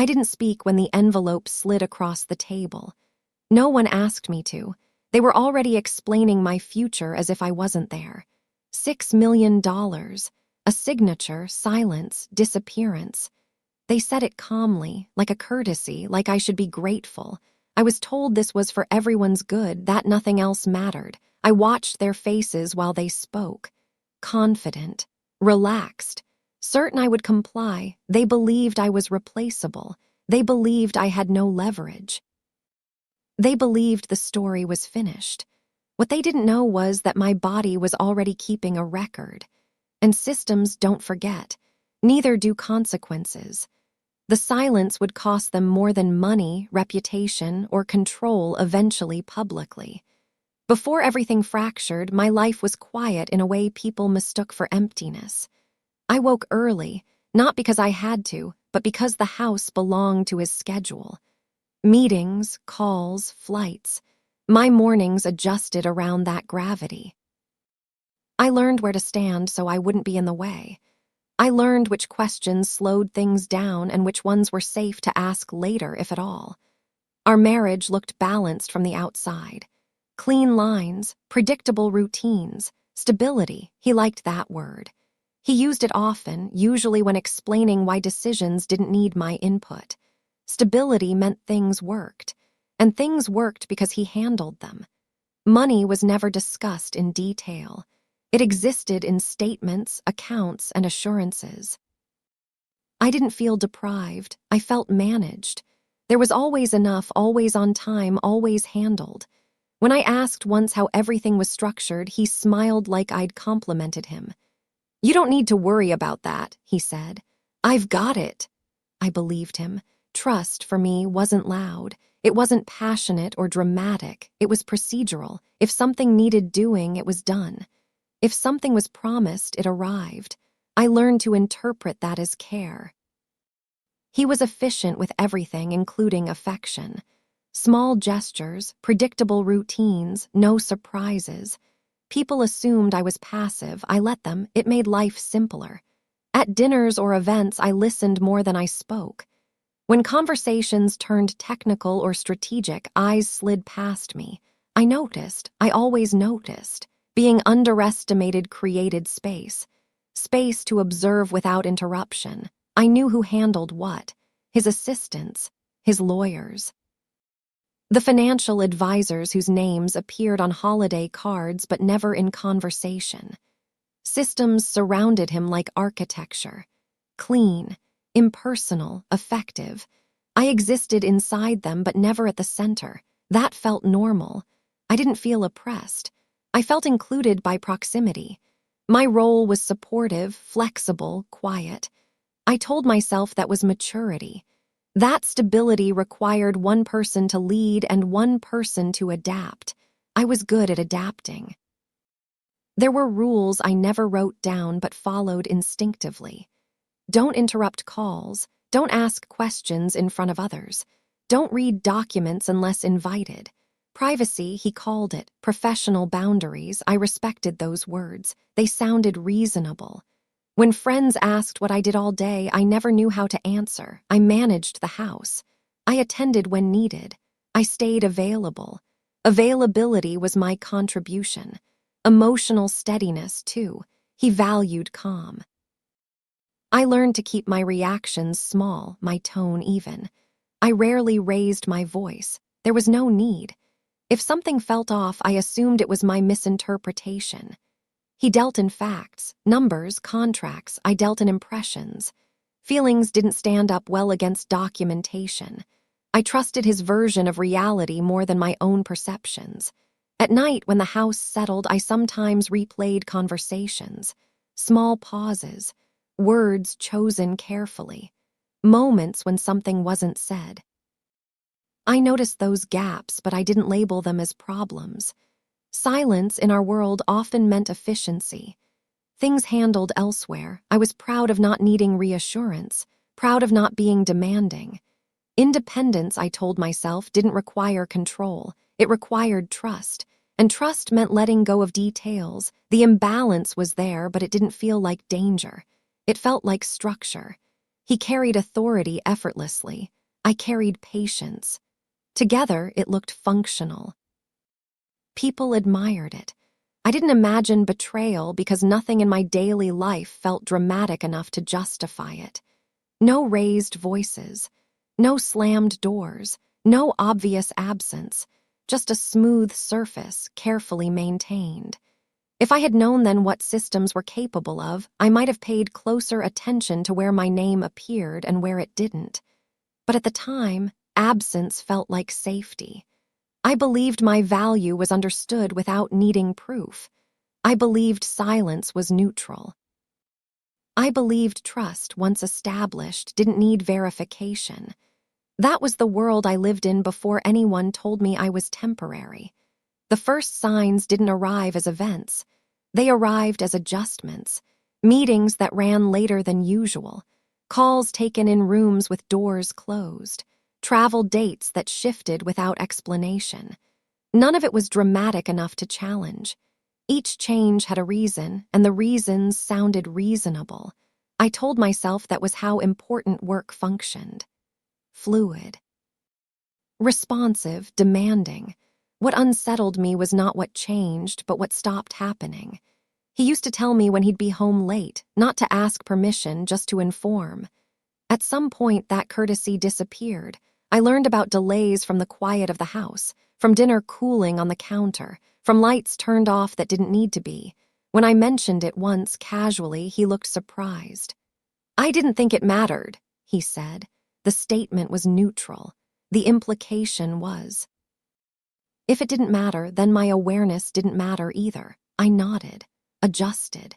I didn't speak when the envelope slid across the table. No one asked me to. They were already explaining my future as if I wasn't there. $6 million. A signature, silence, disappearance. They said it calmly, like a courtesy, like I should be grateful. I was told this was for everyone's good, that nothing else mattered. I watched their faces while they spoke. Confident, relaxed, certain I would comply. They believed I was replaceable. They believed I had no leverage. They believed the story was finished. What they didn't know was that my body was already keeping a record. And systems don't forget. Neither do consequences. The silence would cost them more than money, reputation, or control eventually publicly. Before everything fractured, my life was quiet in a way people mistook for emptiness. I woke early, not because I had to, but because the house belonged to his schedule. Meetings, calls, flights. My mornings adjusted around that gravity. I learned where to stand so I wouldn't be in the way. I learned which questions slowed things down and which ones were safe to ask later, if at all. Our marriage looked balanced from the outside. Clean lines, predictable routines, stability. He liked that word. He used it often, usually when explaining why decisions didn't need my input. Stability meant things worked, and things worked because he handled them. Money was never discussed in detail. It existed in statements, accounts, and assurances. I didn't feel deprived. I felt managed. There was always enough, always on time, always handled. When I asked once how everything was structured, he smiled like I'd complimented him. "You don't need to worry about that," he said. "I've got it." I believed him. Trust, for me, wasn't loud. It wasn't passionate or dramatic. It was procedural. If something needed doing, it was done. If something was promised, it arrived. I learned to interpret that as care. He was efficient with everything, including affection. Small gestures, predictable routines, no surprises. People assumed I was passive. I let them. It made life simpler. At dinners or events, I listened more than I spoke. When conversations turned technical or strategic, eyes slid past me. I noticed. I always noticed. Being underestimated created space. Space to observe without interruption. I knew who handled what. His assistants. His lawyers. The financial advisors whose names appeared on holiday cards but never in conversation. Systems surrounded him like architecture. Clean, impersonal, effective. I existed inside them but never at the center. That felt normal. I didn't feel oppressed. I felt included by proximity. My role was supportive, flexible, quiet. I told myself that was maturity. That stability required one person to lead and one person to adapt. I was good at adapting. There were rules I never wrote down but followed instinctively. Don't interrupt calls. Don't ask questions in front of others. Don't read documents unless invited. Privacy, he called it, professional boundaries. I respected those words. They sounded reasonable. When friends asked what I did all day, I never knew how to answer. I managed the house. I attended when needed. I stayed available. Availability was my contribution. Emotional steadiness, too. He valued calm. I learned to keep my reactions small, my tone even. I rarely raised my voice. There was no need. If something felt off, I assumed it was my misinterpretation. He dealt in facts, numbers, contracts. I dealt in impressions. Feelings didn't stand up well against documentation. I trusted his version of reality more than my own perceptions. At night, when the house settled, I sometimes replayed conversations. Small pauses, words chosen carefully, moments when something wasn't said. I noticed those gaps, but I didn't label them as problems. Silence in our world often meant efficiency. Things handled elsewhere. I was proud of not needing reassurance, proud of not being demanding. Independence, I told myself, didn't require control. It required trust. And trust meant letting go of details. The imbalance was there, but it didn't feel like danger. It felt like structure. He carried authority effortlessly. I carried patience. Together, it looked functional. People admired it. I didn't imagine betrayal because nothing in my daily life felt dramatic enough to justify it. No raised voices, no slammed doors, no obvious absence, just a smooth surface, carefully maintained. If I had known then what systems were capable of, I might have paid closer attention to where my name appeared and where it didn't. But at the time, absence felt like safety. I believed my value was understood without needing proof. I believed silence was neutral. I believed trust, once established, didn't need verification. That was the world I lived in before anyone told me I was temporary. The first signs didn't arrive as events. They arrived as adjustments, meetings that ran later than usual, calls taken in rooms with doors closed, travel dates that shifted without explanation. None of it was dramatic enough to challenge. Each change had a reason, and the reasons sounded reasonable. I told myself that was how important work functioned. Fluid. Responsive, demanding. What unsettled me was not what changed, but what stopped happening. He used to tell me when he'd be home late, not to ask permission, just to inform. At some point, that courtesy disappeared. I learned about delays from the quiet of the house, from dinner cooling on the counter, from lights turned off that didn't need to be. When I mentioned it once, casually, he looked surprised. "I didn't think it mattered," he said. The statement was neutral. The implication was. If it didn't matter, then my awareness didn't matter either. I nodded, adjusted.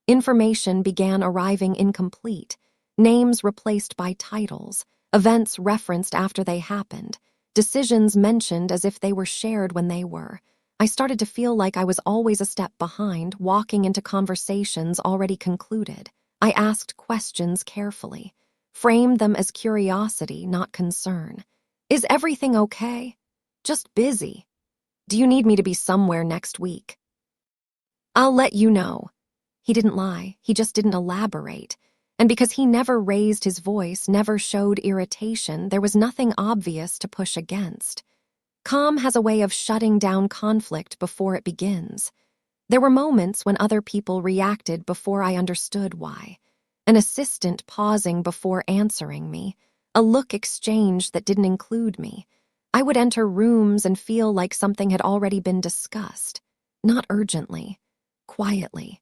Information began arriving incomplete. Names replaced by titles, events referenced after they happened, decisions mentioned as if they were shared when they were. I started to feel like I was always a step behind, walking into conversations already concluded. I asked questions carefully, framed them as curiosity, not concern. "Is everything okay?" "Just busy." "Do you need me to be somewhere next week?" "I'll let you know." He didn't lie, he just didn't elaborate. And because he never raised his voice, never showed irritation, there was nothing obvious to push against. Calm has a way of shutting down conflict before it begins. There were moments when other people reacted before I understood why. An assistant pausing before answering me, a look exchanged that didn't include me. I would enter rooms and feel like something had already been discussed. Not urgently, quietly.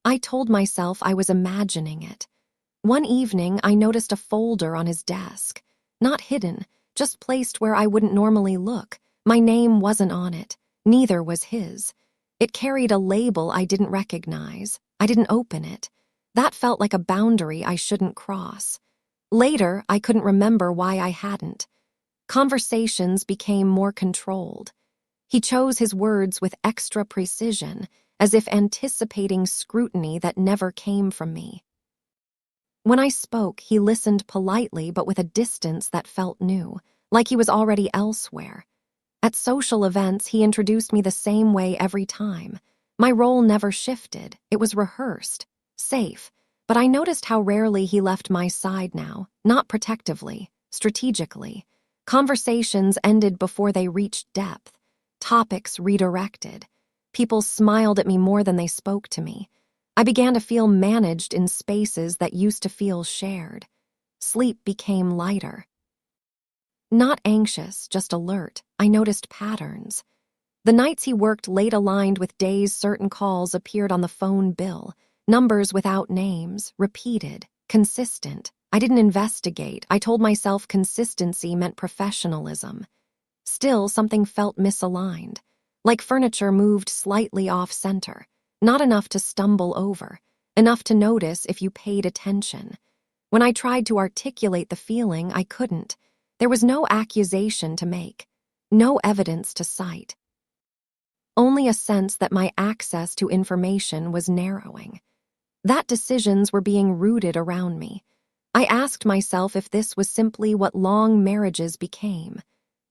I told myself I was imagining it. One evening, I noticed a folder on his desk. Not hidden, just placed where I wouldn't normally look. My name wasn't on it. Neither was his. It carried a label I didn't recognize. I didn't open it. That felt like a boundary I shouldn't cross. Later, I couldn't remember why I hadn't. Conversations became more controlled. He chose his words with extra precision, as if anticipating scrutiny that never came from me. When I spoke, he listened politely but with a distance that felt new, like he was already elsewhere. At social events, he introduced me the same way every time. My role never shifted. It was rehearsed, safe, but I noticed how rarely he left my side now, not protectively, strategically. Conversations ended before they reached depth. Topics redirected. People smiled at me more than they spoke to me. I began to feel managed in spaces that used to feel shared. Sleep became lighter. Not anxious, just alert, I noticed patterns. The nights he worked late aligned with days certain calls appeared on the phone bill, numbers without names, repeated, consistent. I didn't investigate. I told myself consistency meant professionalism. Still, something felt misaligned, like furniture moved slightly off-center, not enough to stumble over, enough to notice if you paid attention. When I tried to articulate the feeling, I couldn't. There was no accusation to make, no evidence to cite. Only a sense that my access to information was narrowing. That decisions were being rooted around me. I asked myself if this was simply what long marriages became.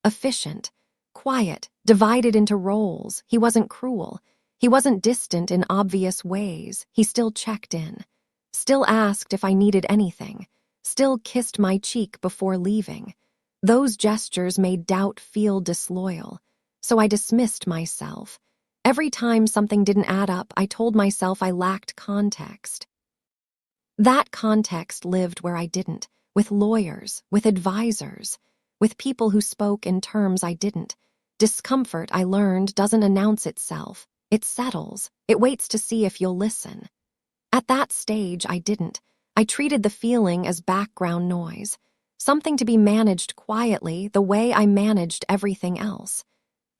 Efficient, quiet, divided into roles. He wasn't cruel. He wasn't distant in obvious ways. He still checked in. still asked if I needed anything, still kissed my cheek before leaving. Those gestures made doubt feel disloyal, so I dismissed myself. Every time something didn't add up, I told myself I lacked context. That context lived where I didn't, with lawyers, with advisors, with people who spoke in terms I didn't. Discomfort, I learned, doesn't announce itself. It settles. It waits to see if you'll listen. At that stage, I didn't. I treated the feeling as background noise, something to be managed quietly the way I managed everything else.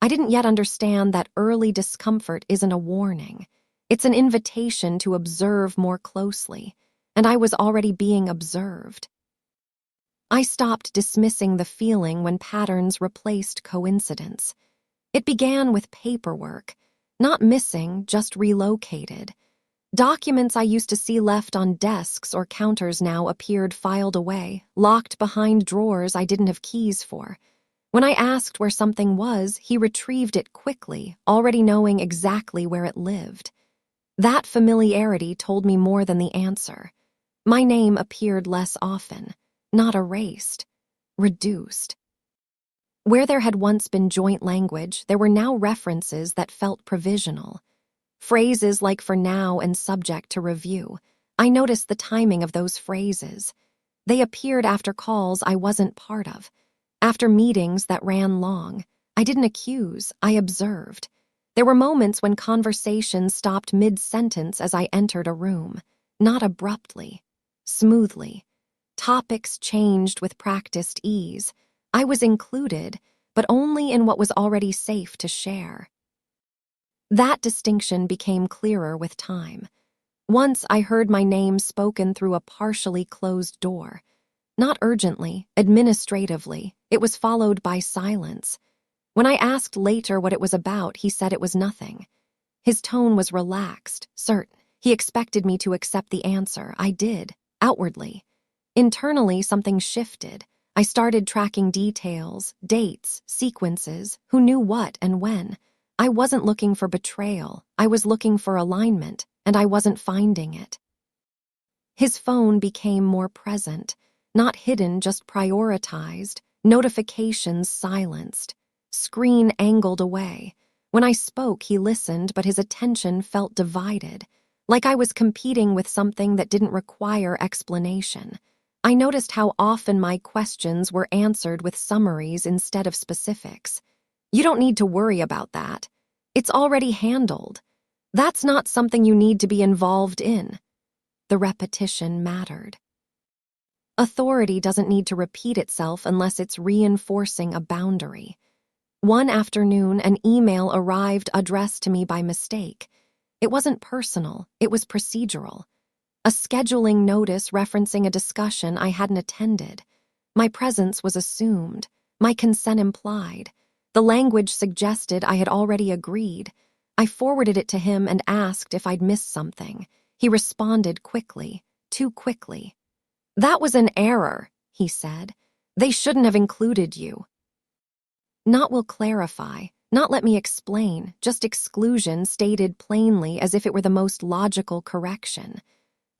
I didn't yet understand that early discomfort isn't a warning. It's an invitation to observe more closely, and I was already being observed. I stopped dismissing the feeling when patterns replaced coincidence. It began with paperwork, not missing, just relocated. Documents I used to see left on desks or counters now appeared filed away, locked behind drawers I didn't have keys for. When I asked where something was, he retrieved it quickly, already knowing exactly where it lived. That familiarity told me more than the answer. My name appeared less often, not erased, reduced. Where there had once been joint language, there were now references that felt provisional. Phrases like for now and subject to review. I noticed the timing of those phrases. They appeared after calls I wasn't part of, after meetings that ran long. I didn't accuse, I observed. There were moments when conversations stopped mid-sentence as I entered a room, not abruptly, smoothly. Topics changed with practiced ease. I was included, but only in what was already safe to share. That distinction became clearer with time. Once I heard my name spoken through a partially closed door. Not urgently, administratively, it was followed by silence. When I asked later what it was about, he said it was nothing. His tone was relaxed, certain. He expected me to accept the answer. I did, outwardly. Internally, something shifted. I started tracking details, dates, sequences, who knew what and when. I wasn't looking for betrayal. I was looking for alignment, and I wasn't finding it. His phone became more present, not hidden, just prioritized, notifications silenced, screen angled away. When I spoke, he listened, but his attention felt divided, like I was competing with something that didn't require explanation. I noticed how often my questions were answered with summaries instead of specifics. You don't need to worry about that. It's already handled. That's not something you need to be involved in. The repetition mattered. Authority doesn't need to repeat itself unless it's reinforcing a boundary. One afternoon, an email arrived addressed to me by mistake. It wasn't personal, it was procedural. A scheduling notice referencing a discussion I hadn't attended. My presence was assumed, my consent implied. The language suggested I had already agreed. I forwarded it to him and asked if I'd missed something. He responded quickly, too quickly. "That was an error," he said. "They shouldn't have included you." Not will clarify, not let me explain, just exclusion stated plainly as if it were the most logical correction.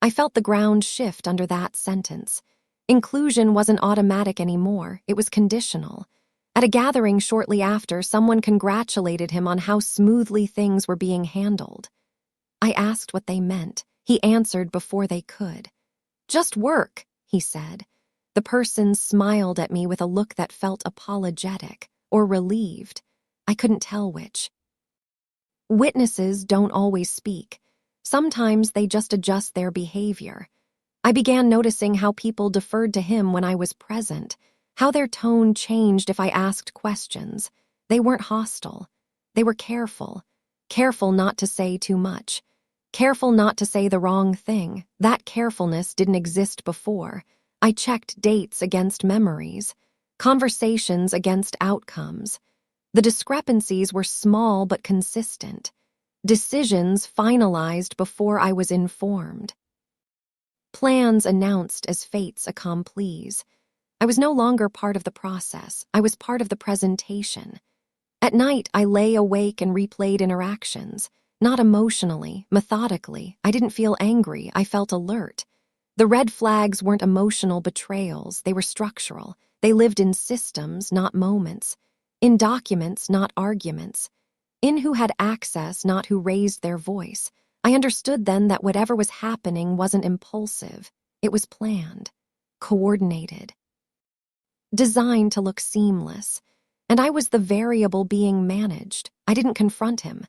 I felt the ground shift under that sentence. Inclusion wasn't automatic anymore, it was conditional. At a gathering shortly after, someone congratulated him on how smoothly things were being handled. I asked what they meant. He answered before they could. "Just work," he said. The person smiled at me with a look that felt apologetic or relieved. I couldn't tell which. Witnesses don't always speak. Sometimes they just adjust their behavior. I began noticing how people deferred to him when I was present, how their tone changed if I asked questions. They weren't hostile. They were careful. Careful not to say too much. Careful not to say the wrong thing. That carefulness didn't exist before. I checked dates against memories, conversations against outcomes. The discrepancies were small but consistent. Decisions finalized before I was informed. Plans announced as fates accomplis. I was no longer part of the process. I was part of the presentation. At night, I lay awake and replayed interactions. not emotionally, methodically. I didn't feel angry, I felt alert. The red flags weren't emotional betrayals, they were structural. They lived in systems, not moments. In documents, not arguments. In who had access, not who raised their voice. I understood then that whatever was happening wasn't impulsive. It was planned, coordinated, designed to look seamless. And I was the variable being managed. I didn't confront him.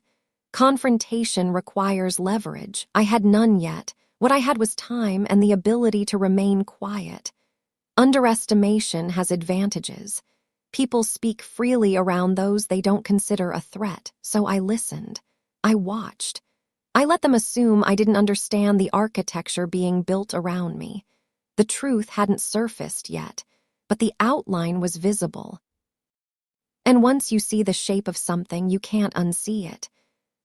Confrontation requires leverage. I had none yet. What I had was time and the ability to remain quiet. Underestimation has advantages. People speak freely around those they don't consider a threat, so I listened. I watched. I let them assume I didn't understand the architecture being built around me. The truth hadn't surfaced yet, but the outline was visible. And once you see the shape of something, you can't unsee it.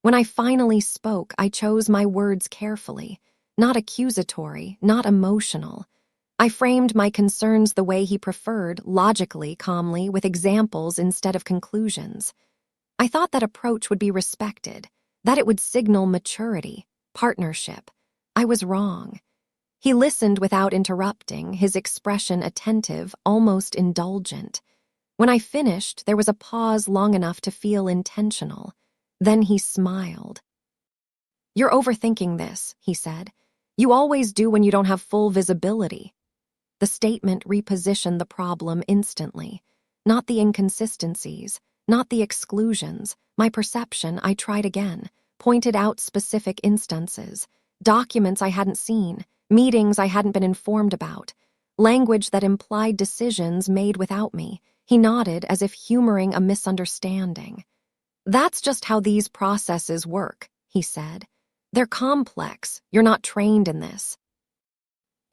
When I finally spoke, I chose my words carefully, not accusatory, not emotional. I framed my concerns the way he preferred, logically, calmly, with examples instead of conclusions. I thought that approach would be respected, that it would signal maturity, partnership. I was wrong. He listened without interrupting, his expression attentive, almost indulgent. When I finished, there was a pause long enough to feel intentional. Then he smiled. "You're overthinking this," he said. "You always do when you don't have full visibility." The statement repositioned the problem instantly. Not the inconsistencies, not the exclusions. My perception, I tried again, pointed out specific instances, documents I hadn't seen, meetings I hadn't been informed about, language that implied decisions made without me. He nodded as if humoring a misunderstanding. "That's just how these processes work," he said. "They're complex. You're not trained in this."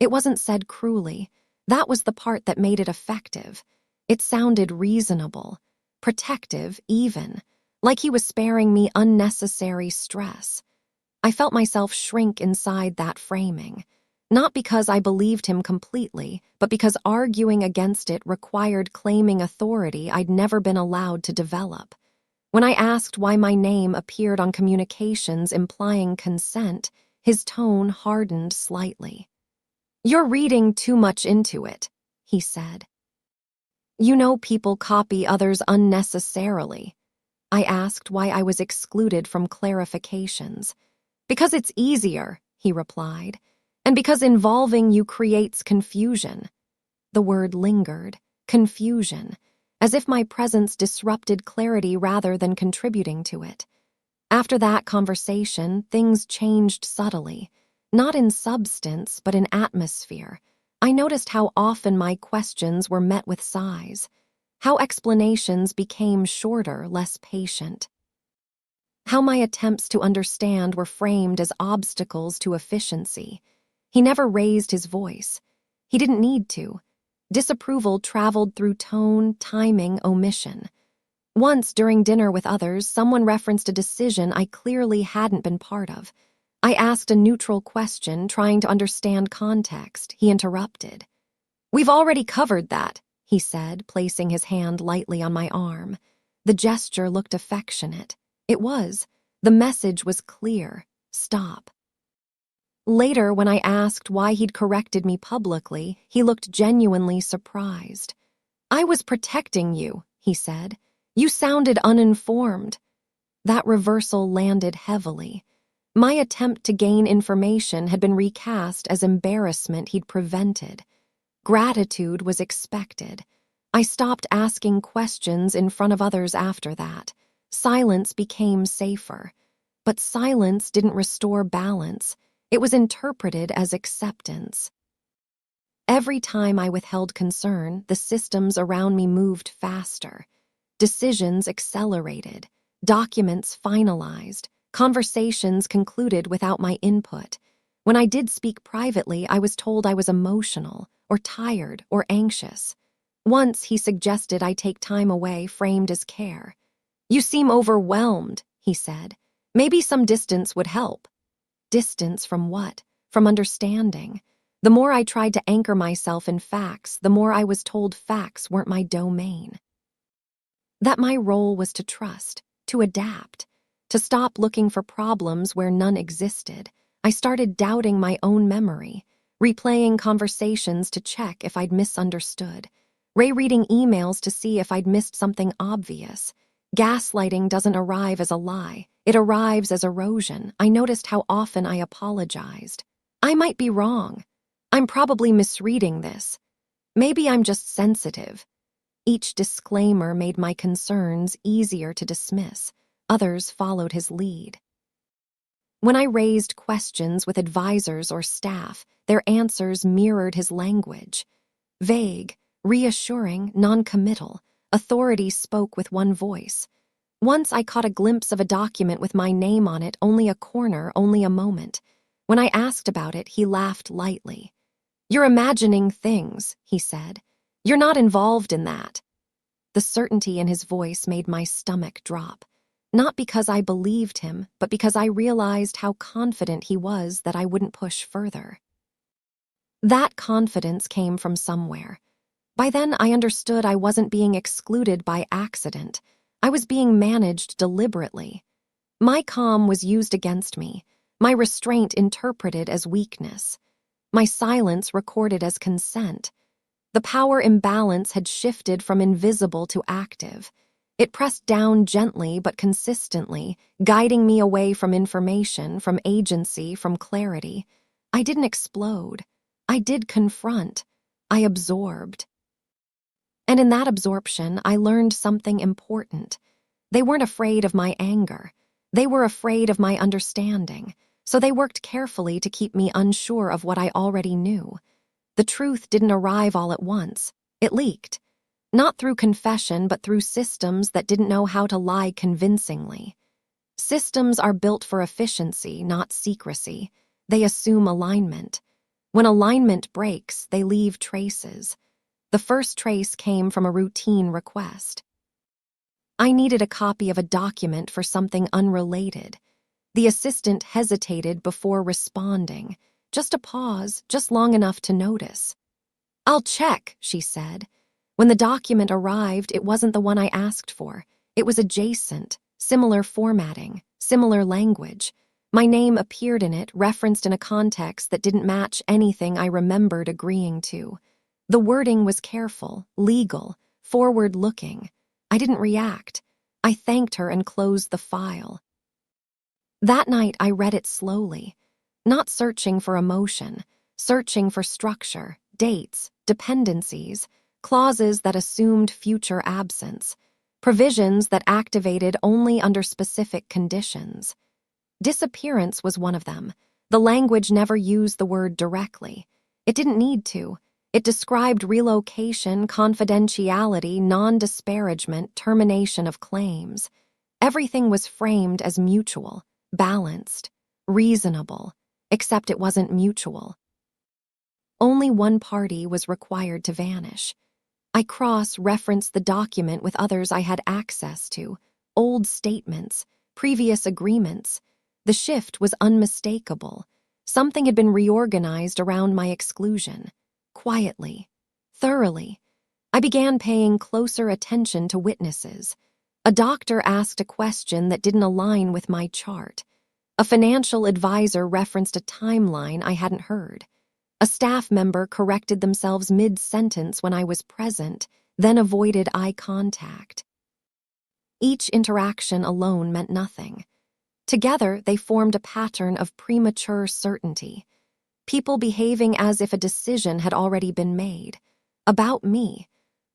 It wasn't said cruelly. That was the part that made it effective. It sounded reasonable, protective even, like he was sparing me unnecessary stress. I felt myself shrink inside that framing, not because I believed him completely, but because arguing against it required claiming authority I'd never been allowed to develop. When I asked why my name appeared on communications implying consent, his tone hardened slightly. "You're reading too much into it," he said. "You know people copy others unnecessarily." I asked why I was excluded from clarifications. "Because it's easier," he replied, "and because involving you creates confusion." The word lingered, confusion, as if my presence disrupted clarity rather than contributing to it. After that conversation, things changed subtly, not in substance but in atmosphere. I noticed how often my questions were met with sighs, how explanations became shorter, less patient, how my attempts to understand were framed as obstacles to efficiency. He never raised his voice. He didn't need to. Disapproval traveled through tone, timing, omission. Once, during dinner with others, someone referenced a decision I clearly hadn't been part of. I asked a neutral question, trying to understand context. He interrupted. "We've already covered that," he said, placing his hand lightly on my arm. The gesture looked affectionate. It was. The message was clear. Stop. Later, when I asked why he'd corrected me publicly, he looked genuinely surprised. "I was protecting you," he said. "You sounded uninformed." That reversal landed heavily. My attempt to gain information had been recast as embarrassment he'd prevented. Gratitude was expected. I stopped asking questions in front of others after that. Silence became safer. But silence didn't restore balance. It was interpreted as acceptance. Every time I withheld concern, the systems around me moved faster. Decisions accelerated. Documents finalized. Conversations concluded without my input. When I did speak privately, I was told I was emotional, or tired, or anxious. Once he suggested I take time away, framed as care. "You seem overwhelmed," he said. "Maybe some distance would help." Distance from what? From understanding. The more I tried to anchor myself in facts, the more I was told facts weren't my domain. That my role was to trust, to adapt. to stop looking for problems where none existed. I started doubting my own memory, replaying conversations to check if I'd misunderstood, rereading emails to see if I'd missed something obvious. Gaslighting doesn't arrive as a lie. It arrives as erosion. I noticed how often I apologized. I might be wrong. I'm probably misreading this. Maybe I'm just sensitive. Each disclaimer made my concerns easier to dismiss. Others followed his lead. When I raised questions with advisors or staff, their answers mirrored his language. Vague, reassuring, non-committal, authority spoke with one voice. Once I caught a glimpse of a document with my name on it, only a corner, only a moment. When I asked about it, he laughed lightly. "You're imagining things," he said. "You're not involved in that." The certainty in his voice made my stomach drop. Not because I believed him, but because I realized how confident he was that I wouldn't push further. That confidence came from somewhere. By then, I understood I wasn't being excluded by accident. I was being managed deliberately. My calm was used against me, my restraint interpreted as weakness, my silence recorded as consent. The power imbalance had shifted from invisible to active. It pressed down gently but consistently, guiding me away from information, from agency, from clarity. I didn't explode. I did confront. I absorbed. And in that absorption, I learned something important. They weren't afraid of my anger. They were afraid of my understanding, so they worked carefully to keep me unsure of what I already knew. The truth didn't arrive all at once. It leaked. Not through confession, but through systems that didn't know how to lie convincingly. Systems are built for efficiency, not secrecy. They assume alignment. When alignment breaks, they leave traces. The first trace came from a routine request. I needed a copy of a document for something unrelated. The assistant hesitated before responding. Just a pause, just long enough to notice. "I'll check," she said. When the document arrived, it wasn't the one I asked for. It was adjacent, similar formatting, similar language. My name appeared in it, referenced in a context that didn't match anything I remembered agreeing to. The wording was careful, legal, forward-looking. I didn't react. I thanked her and closed the file. That night, I read it slowly, not searching for emotion, searching for structure, dates, dependencies, clauses that assumed future absence, provisions that activated only under specific conditions. Disappearance was one of them. The language never used the word directly. It didn't need to. It described relocation, confidentiality, non-disparagement, termination of claims. Everything was framed as mutual, balanced, reasonable, except it wasn't mutual. Only one party was required to vanish. I cross-referenced the document with others I had access to, old statements, previous agreements. The shift was unmistakable. Something had been reorganized around my exclusion. Quietly, thoroughly. I began paying closer attention to witnesses. A doctor asked a question that didn't align with my chart. A financial advisor referenced a timeline I hadn't heard. A staff member corrected themselves mid-sentence when I was present, then avoided eye contact. Each interaction alone meant nothing. Together, they formed a pattern of premature certainty. People behaving as if a decision had already been made. About me.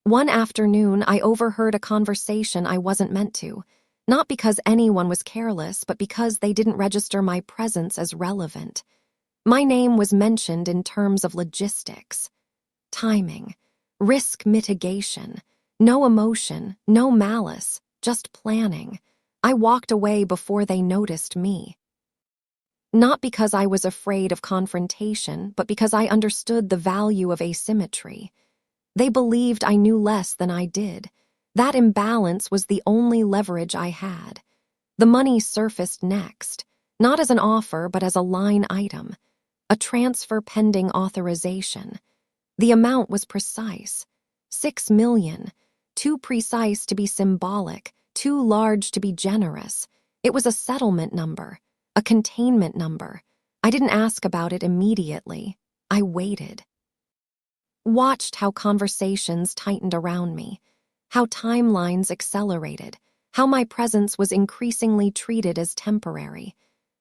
One afternoon, I overheard a conversation I wasn't meant to, not because anyone was careless, but because they didn't register my presence as relevant. My name was mentioned in terms of logistics, timing, risk mitigation, no emotion, no malice, just planning. I walked away before they noticed me. Not because I was afraid of confrontation, but because I understood the value of asymmetry. They believed I knew less than I did. That imbalance was the only leverage I had. The money surfaced next, not as an offer, but as a line item. A transfer pending authorization. The amount was precise. 6 million. Too precise to be symbolic, too large to be generous. It was a settlement number, a containment number. I didn't ask about it immediately. I waited. Watched how conversations tightened around me, how timelines accelerated, how my presence was increasingly treated as temporary.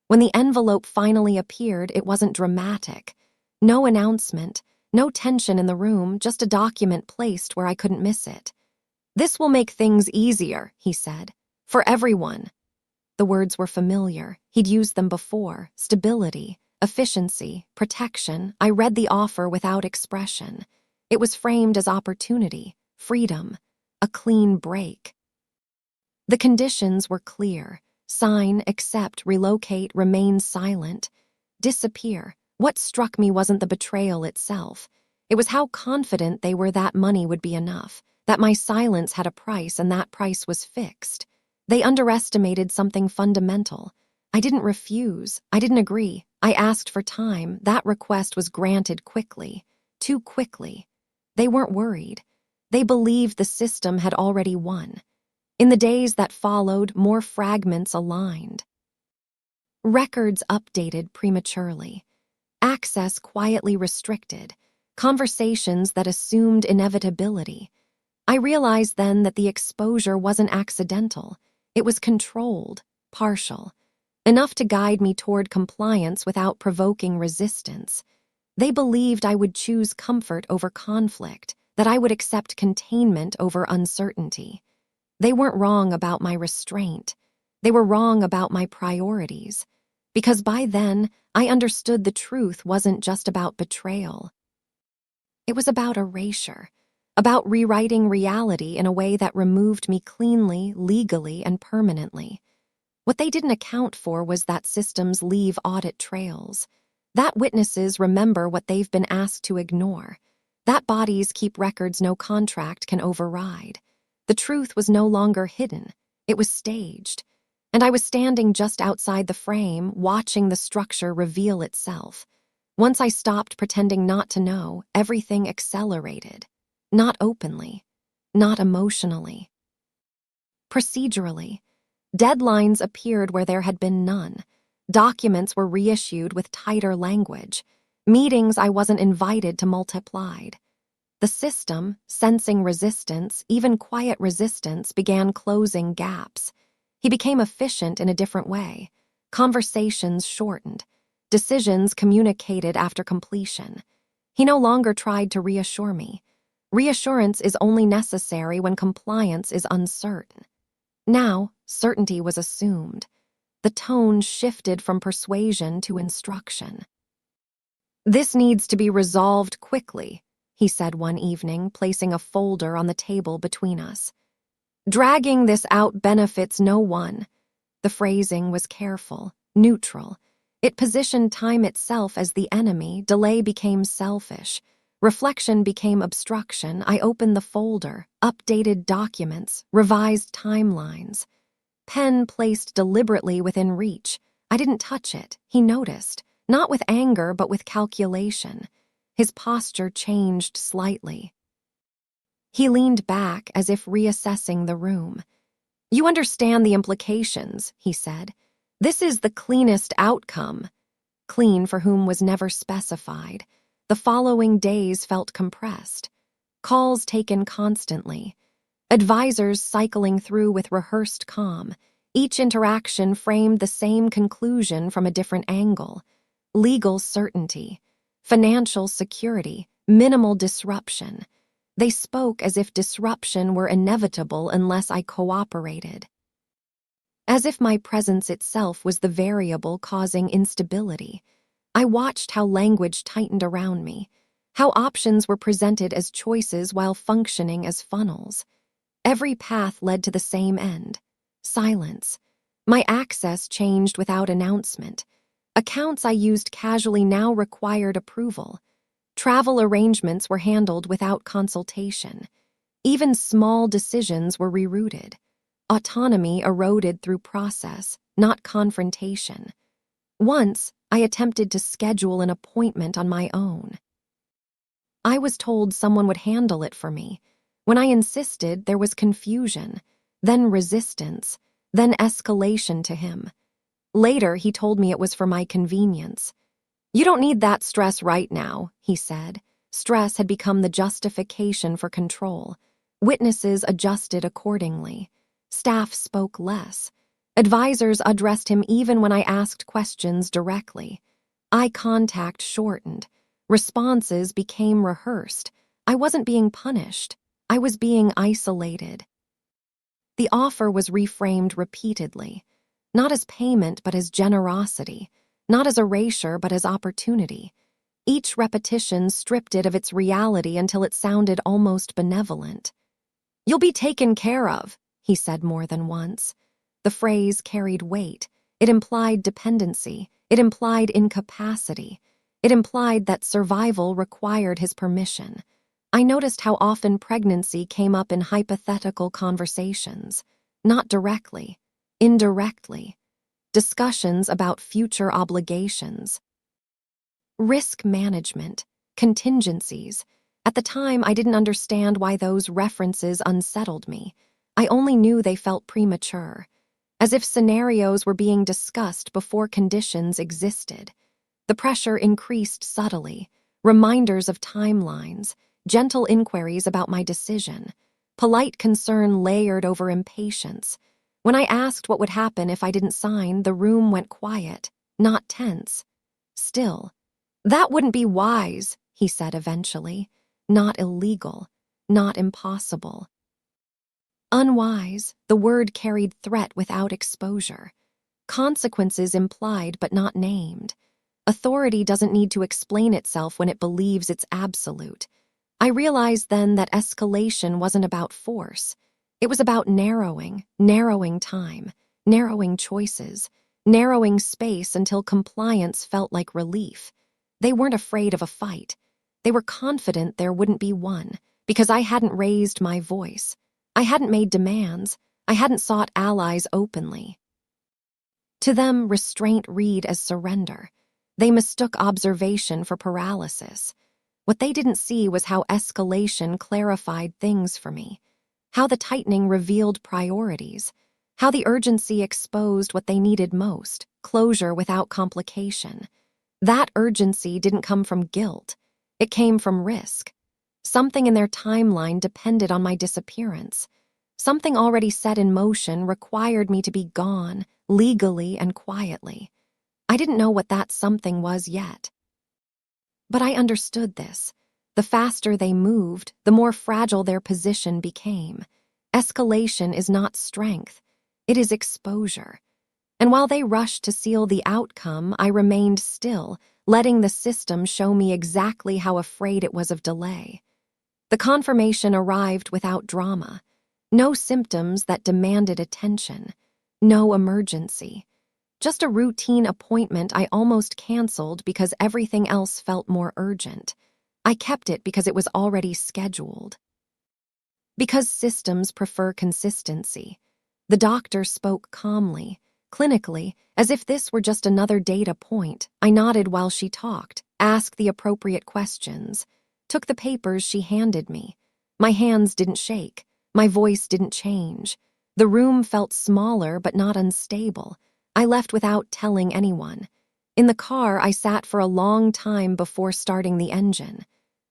When the envelope finally appeared, it wasn't dramatic. No announcement, no tension in the room, just a document placed where I couldn't miss it. "This will make things easier," he said. "For everyone." The words were familiar. He'd used them before. Stability, efficiency, protection. I read the offer without expression. It was framed as opportunity, freedom, a clean break. The conditions were clear. Sign, accept, relocate, remain silent, disappear. What struck me wasn't the betrayal itself. It was how confident they were that money would be enough, that my silence had a price and that price was fixed. They underestimated something fundamental. I didn't refuse. I didn't agree. I asked for time. That request was granted quickly. Too quickly. They weren't worried. They believed the system had already won. In the days that followed, more fragments aligned. Records updated prematurely. Access quietly restricted. Conversations that assumed inevitability. I realized then that the exposure wasn't accidental. It was controlled, partial, enough to guide me toward compliance without provoking resistance. They believed I would choose comfort over conflict, that I would accept containment over uncertainty. They weren't wrong about my restraint. They were wrong about my priorities. Because by then, I understood the truth wasn't just about betrayal. It was about erasure, about rewriting reality in a way that removed me cleanly, legally, and permanently. What they didn't account for was that systems leave audit trails, that witnesses remember what they've been asked to ignore, that bodies keep records no contract can override. The truth was no longer hidden, it was staged, and I was standing just outside the frame, watching the structure reveal itself. Once I stopped pretending not to know, everything accelerated. Not openly, not emotionally. Procedurally, deadlines appeared where there had been none. Documents were reissued with tighter language. Meetings I wasn't invited to multiplied. The system, sensing resistance, even quiet resistance, began closing gaps. He became efficient in a different way. Conversations shortened. Decisions communicated after completion. He no longer tried to reassure me. Reassurance is only necessary when compliance is uncertain. Now, certainty was assumed. The tone shifted from persuasion to instruction. "This needs to be resolved quickly," he said one evening, placing a folder on the table between us. "Dragging this out benefits no one." The phrasing was careful, neutral. It positioned time itself as the enemy. Delay became selfish. Reflection became obstruction. I opened the folder, updated documents, revised timelines. Pen placed deliberately within reach. I didn't touch it. He noticed, not with anger but with calculation. His posture changed slightly. He leaned back as if reassessing the room. "You understand the implications," he said. "This is the cleanest outcome." Clean for whom was never specified. The following days felt compressed. Calls taken constantly. Advisors cycling through with rehearsed calm. Each interaction framed the same conclusion from a different angle. Legal certainty. Financial security. Minimal disruption. They spoke as if disruption were inevitable unless I cooperated. As if my presence itself was the variable causing instability. I watched how language tightened around me, how options were presented as choices while functioning as funnels. Every path led to the same end. Silence. My access changed without announcement. Accounts I used casually now required approval. Travel arrangements were handled without consultation. Even small decisions were rerouted. Autonomy eroded through process, not confrontation. Once, I attempted to schedule an appointment on my own. I was told someone would handle it for me. When I insisted, there was confusion, then resistance, then escalation to him. Later, he told me it was for my convenience. "You don't need that stress right now," he said. Stress had become the justification for control. Witnesses adjusted accordingly. Staff spoke less. Advisors addressed him even when I asked questions directly. Eye contact shortened. Responses became rehearsed. I wasn't being punished. I was being isolated. The offer was reframed repeatedly, not as payment but as generosity, not as erasure but as opportunity. Each repetition stripped it of its reality until it sounded almost benevolent. "You'll be taken care of," he said more than once. The phrase carried weight. It implied dependency. It implied incapacity. It implied that survival required his permission. I noticed how often pregnancy came up in hypothetical conversations, not directly, indirectly. Discussions about future obligations. Risk management, contingencies. At the time, I didn't understand why those references unsettled me. I only knew they felt premature, as if scenarios were being discussed before conditions existed. The pressure increased subtly, reminders of timelines, gentle inquiries about my decision, polite concern layered over impatience. When I asked what would happen if I didn't sign, the room went quiet, not tense. Still. "That wouldn't be wise," he said eventually. "Not illegal, not impossible." Unwise, the word carried threat without exposure. Consequences implied but not named. Authority doesn't need to explain itself when it believes it's absolute. I realized then that escalation wasn't about force. It was about narrowing time, narrowing choices, narrowing space until compliance felt like relief. They weren't afraid of a fight. They were confident there wouldn't be one, because I hadn't raised my voice. I hadn't made demands. I hadn't sought allies openly. To them, restraint read as surrender. They mistook observation for paralysis. What they didn't see was how escalation clarified things for me, how the tightening revealed priorities, how the urgency exposed what they needed most, closure without complication. That urgency didn't come from guilt. It came from risk. Something in their timeline depended on my disappearance. Something already set in motion required me to be gone, legally and quietly. I didn't know what that something was yet. But I understood this. The faster they moved, the more fragile their position became. Escalation is not strength. It is exposure. And while they rushed to seal the outcome, I remained still, letting the system show me exactly how afraid it was of delay. The confirmation arrived without drama. No symptoms that demanded attention. No emergency. Just a routine appointment I almost canceled because everything else felt more urgent. I kept it because it was already scheduled. Because systems prefer consistency. The doctor spoke calmly, clinically, as if this were just another data point. I nodded while she talked, asked the appropriate questions, took the papers she handed me. My hands didn't shake. My voice didn't change. The room felt smaller but not unstable. I left without telling anyone. In the car, I sat for a long time before starting the engine.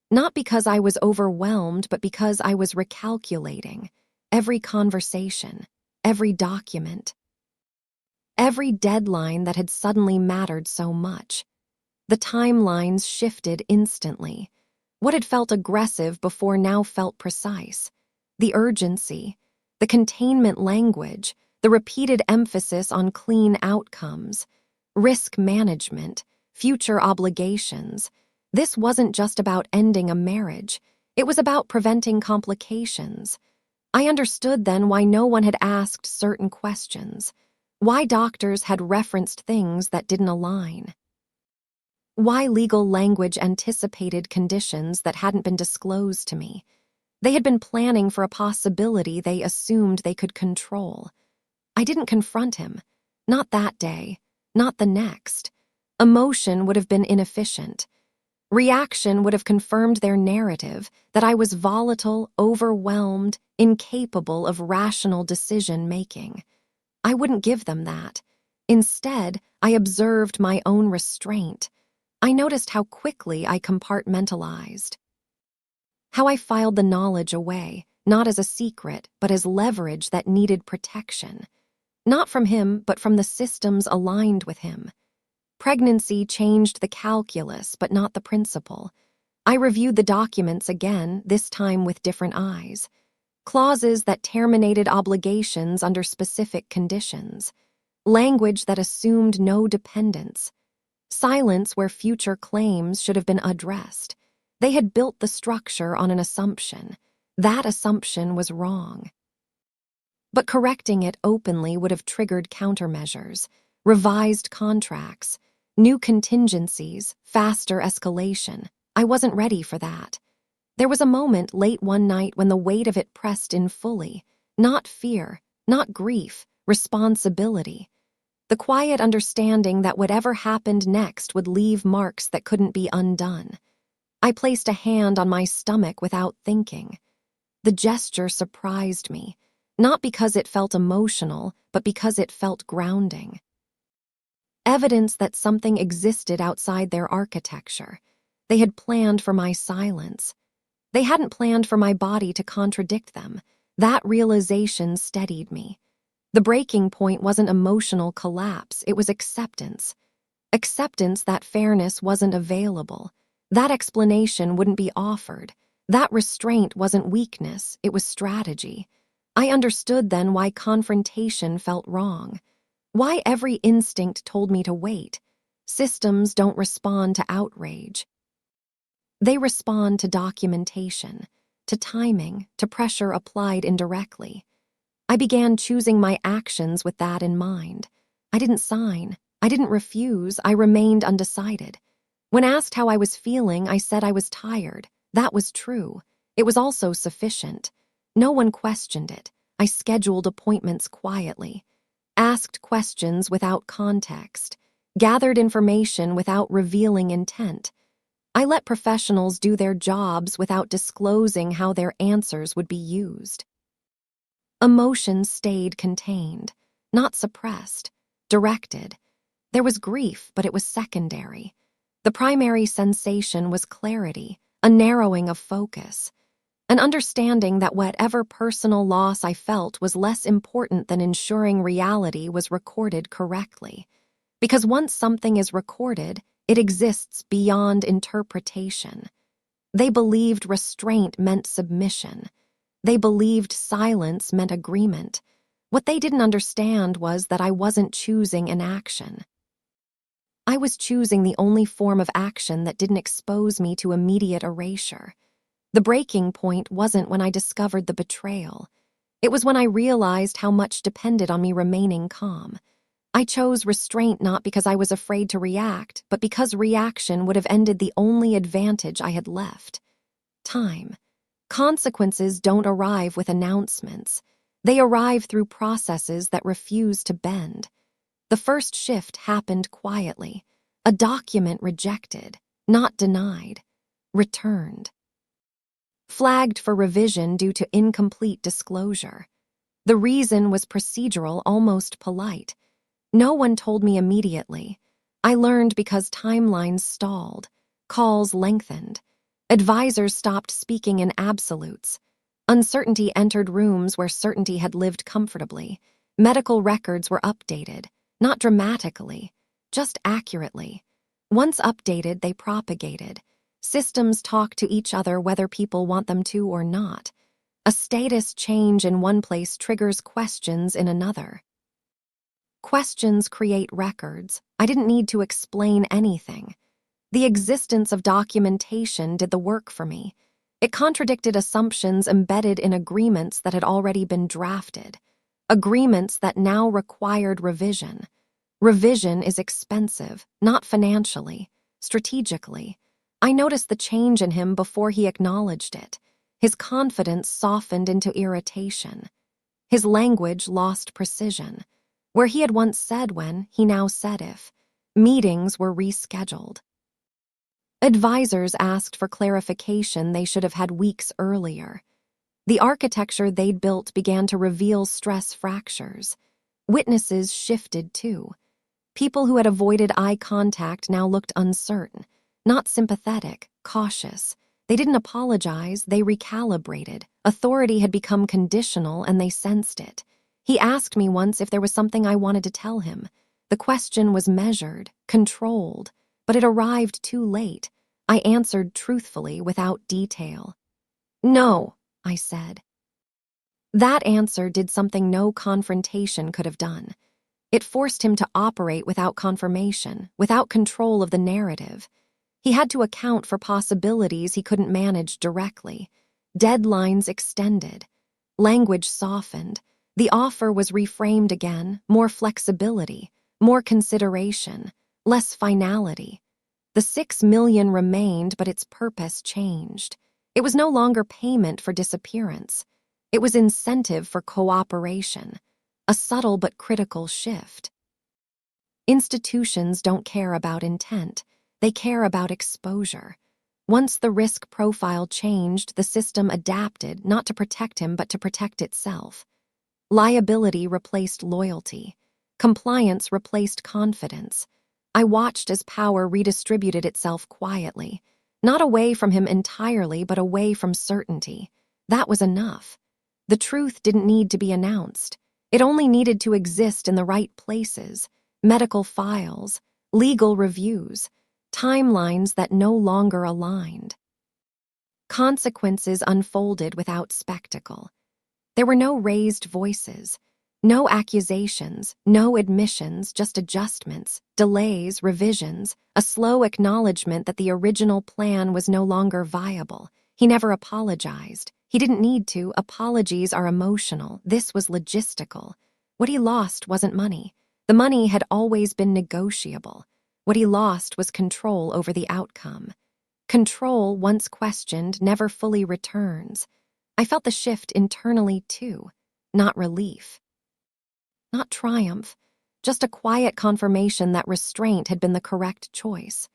Not because I was overwhelmed, but because I was recalculating. Every conversation, every document, every deadline that had suddenly mattered so much. The timelines shifted instantly. What had felt aggressive before now felt precise. The urgency, the containment language, the repeated emphasis on clean outcomes, risk management, future obligations. This wasn't just about ending a marriage. It was about preventing complications. I understood then why no one had asked certain questions, why doctors had referenced things that didn't align, why legal language anticipated conditions that hadn't been disclosed to me. They had been planning for a possibility they assumed they could control. I didn't confront him. Not that day. Not the next. Emotion would have been inefficient. Reaction would have confirmed their narrative that I was volatile, overwhelmed, incapable of rational decision-making. I wouldn't give them that. Instead, I observed my own restraint. I noticed how quickly I compartmentalized, how I filed the knowledge away, not as a secret, but as leverage that needed protection. Not from him, but from the systems aligned with him. Pregnancy changed the calculus, but not the principle. I reviewed the documents again, this time with different eyes. Clauses that terminated obligations under specific conditions. Language that assumed no dependence. Silence where future claims should have been addressed. They had built the structure on an assumption. That assumption was wrong. But correcting it openly would have triggered countermeasures, revised contracts, new contingencies, faster escalation. I wasn't ready for that. There was a moment late one night when the weight of it pressed in fully. Not fear, not grief, responsibility. The quiet understanding that whatever happened next would leave marks that couldn't be undone. I placed a hand on my stomach without thinking. The gesture surprised me, not because it felt emotional, but because it felt grounding. Evidence that something existed outside their architecture. They had planned for my silence. They hadn't planned for my body to contradict them. That realization steadied me. The breaking point wasn't emotional collapse, it was acceptance. Acceptance that fairness wasn't available. That explanation wouldn't be offered. That restraint wasn't weakness, it was strategy. I understood then why confrontation felt wrong. Why every instinct told me to wait. Systems don't respond to outrage. They respond to documentation, to timing, to pressure applied indirectly. I began choosing my actions with that in mind. I didn't sign. I didn't refuse. I remained undecided. When asked how I was feeling, I said I was tired. That was true. It was also sufficient. No one questioned it. I scheduled appointments quietly, asked questions without context, gathered information without revealing intent. I let professionals do their jobs without disclosing how their answers would be used. Emotions stayed contained, not suppressed, directed. There was grief, but it was secondary. The primary sensation was clarity, a narrowing of focus, an understanding that whatever personal loss I felt was less important than ensuring reality was recorded correctly. Because once something is recorded, it exists beyond interpretation. They believed restraint meant submission. They believed silence meant agreement. What they didn't understand was that I wasn't choosing inaction. I was choosing the only form of action that didn't expose me to immediate erasure. The breaking point wasn't when I discovered the betrayal. It was when I realized how much depended on me remaining calm. I chose restraint not because I was afraid to react, but because reaction would have ended the only advantage I had left. Time. Consequences don't arrive with announcements. They arrive through processes that refuse to bend. The first shift happened quietly. A document rejected, not denied, returned. Flagged for revision due to incomplete disclosure. The reason was procedural, almost polite. No one told me immediately. I learned because timelines stalled, calls lengthened. Advisors stopped speaking in absolutes. Uncertainty entered rooms where certainty had lived comfortably. Medical records were updated, not dramatically, just accurately. Once updated, they propagated. Systems talk to each other whether people want them to or not. A status change in one place triggers questions in another. Questions create records. I didn't need to explain anything. The existence of documentation did the work for me. It contradicted assumptions embedded in agreements that had already been drafted, agreements that now required revision. Revision is expensive, not financially, strategically. I noticed the change in him before he acknowledged it. His confidence softened into irritation. His language lost precision. Where he had once said when, he now said if. Meetings were rescheduled. Advisors asked for clarification they should have had weeks earlier. The architecture they'd built began to reveal stress fractures. Witnesses shifted too. People who had avoided eye contact now looked uncertain, not sympathetic, cautious. They didn't apologize, they recalibrated. Authority had become conditional and they sensed it. He asked me once if there was something I wanted to tell him. The question was measured, controlled, but it arrived too late. I answered truthfully without detail. "No," I said. That answer did something no confrontation could have done. It forced him to operate without confirmation, without control of the narrative. He had to account for possibilities he couldn't manage directly. Deadlines extended. Language softened. The offer was reframed again, more flexibility, more consideration, less finality. The 6 million remained, but its purpose changed. It was no longer payment for disappearance. It was incentive for cooperation. A subtle but critical shift. Institutions don't care about intent. They care about exposure. Once the risk profile changed, the system adapted, not to protect him, but to protect itself. Liability replaced loyalty. Compliance replaced confidence. I watched as power redistributed itself quietly, not away from him entirely, but away from certainty. That was enough. The truth didn't need to be announced. It only needed to exist in the right places: medical files, legal reviews, timelines that no longer aligned. Consequences unfolded without spectacle. There were no raised voices, no accusations, no admissions, just adjustments, delays, revisions, a slow acknowledgement that the original plan was no longer viable. He never apologized. He didn't need to. Apologies are emotional. This was logistical. What he lost wasn't money. The money had always been negotiable. What he lost was control over the outcome. Control, once questioned, never fully returns. I felt the shift internally too, not relief. Not triumph, just a quiet confirmation that restraint had been the correct choice.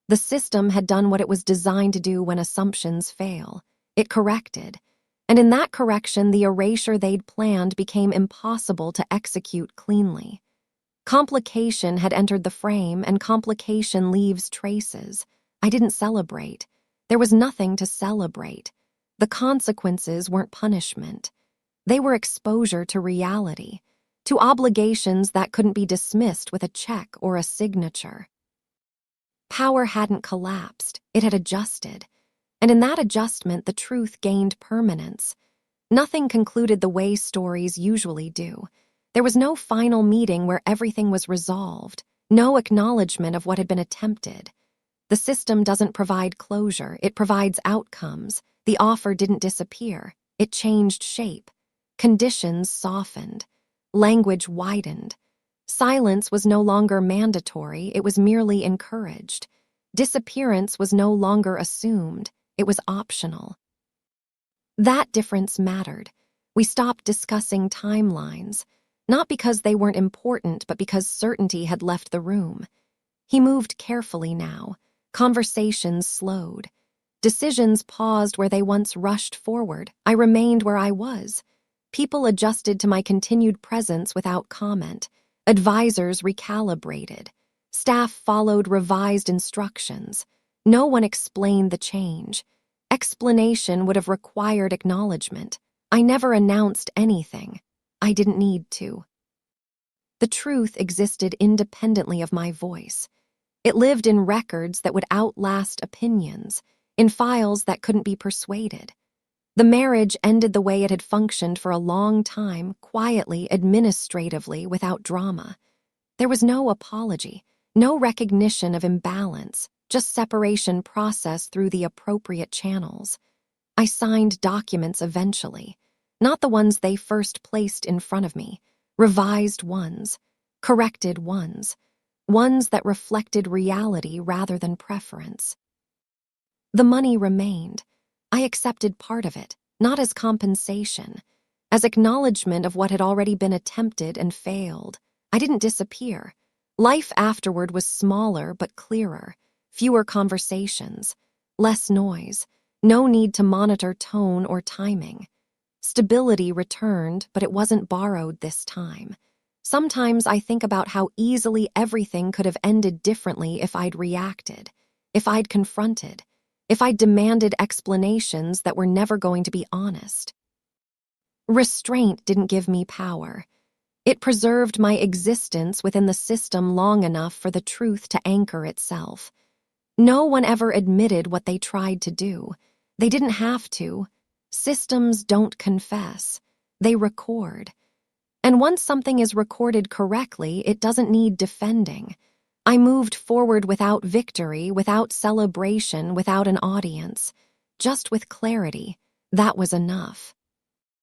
The system had done what it was designed to do when assumptions fail. It corrected. And in that correction, the erasure they'd planned became impossible to execute cleanly. Complication had entered the frame, and complication leaves traces. I didn't celebrate. There was nothing to celebrate. The consequences weren't punishment. They were exposure to reality, to obligations that couldn't be dismissed with a check or a signature. Power hadn't collapsed, it had adjusted. And in that adjustment, the truth gained permanence. Nothing concluded the way stories usually do. There was no final meeting where everything was resolved, no acknowledgement of what had been attempted. The system doesn't provide closure, it provides outcomes. The offer didn't disappear, it changed shape. Conditions softened. Language widened. Silence was no longer mandatory, it was merely encouraged. Disappearance was no longer assumed, it was optional. That difference mattered. We stopped discussing timelines, not because they weren't important, but because certainty had left the room. He moved carefully now. Conversations slowed. Decisions paused where they once rushed forward. I remained where I was. People adjusted to my continued presence without comment. Advisors recalibrated. Staff followed revised instructions. No one explained the change. Explanation would have required acknowledgement. I never announced anything. I didn't need to. The truth existed independently of my voice. It lived in records that would outlast opinions, in files that couldn't be persuaded. The marriage ended the way it had functioned for a long time, quietly, administratively, without drama. There was no apology, no recognition of imbalance, just separation processed through the appropriate channels. I signed documents eventually, not the ones they first placed in front of me, revised ones, corrected ones that reflected reality rather than preference. The money remained. I accepted part of it, not as compensation, as acknowledgement of what had already been attempted and failed. I didn't disappear. Life afterward was smaller but clearer, fewer conversations, less noise, no need to monitor tone or timing. Stability returned, but it wasn't borrowed this time. Sometimes I think about how easily everything could have ended differently if I'd reacted, if I'd confronted, if I'd demanded explanations that were never going to be honest. Restraint didn't give me power. It preserved my existence within the system long enough for the truth to anchor itself. No one ever admitted what they tried to do. They didn't have to. Systems don't confess. They record. And once something is recorded correctly, it doesn't need defending. I moved forward without victory, without celebration, without an audience. Just with clarity. That was enough.